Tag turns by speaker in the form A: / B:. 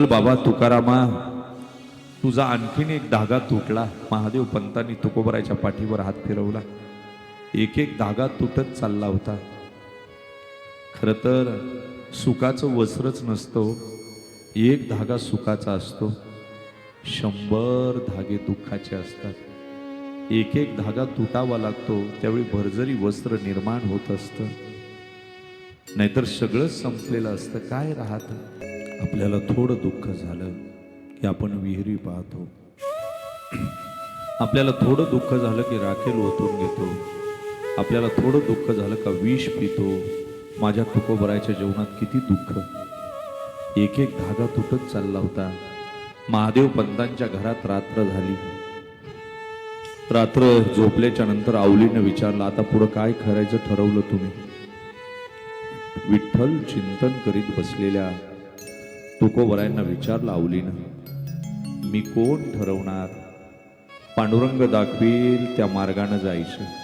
A: बाबा तुकारामा, तुझा आणखीन एक धागा तुटला. महादेव पंतांनी तुकोबराच्या पाठीवर हात फिरवला. एक एक धागा तुटत चालला होता. खर तर सुखाचं वस्त्रच नसतो, एक धागा सुखाचा असतो. 100 धागे दुःखाचे असतात. एक एक धागा तुटावा लागतो, त्यावेळी भरजरी वस्त्र निर्माण होत असतं. नाहीतर सगळंच संपलेलं असतं. काय राहतं? आपल्याला थोडं दुःख झालं की आपण विहिरी पाहतो. आपल्याला थोडं दुःख झालं की राखेल ओतून घेतो. आपल्याला थोडं दुःख झालं का विष पितो. माझ्या तुकोबराच्या जीवनात किती दुःख. एक एक धागा तुटत चालला होता. महादेव पंतांच्या घरात रात्र झाली. रात्र झोपल्याच्या नंतर आवलीनं विचारलं, आता पुढं काय करायचं ठरवलं तुम्ही? विठ्ठल चिंतन करीत बसलेल्या तुकोबरायांना विचारलं आवलीनं, मी कोण ठरवणार? पांडुरंग दाखवील त्या मार्गानं जायचं.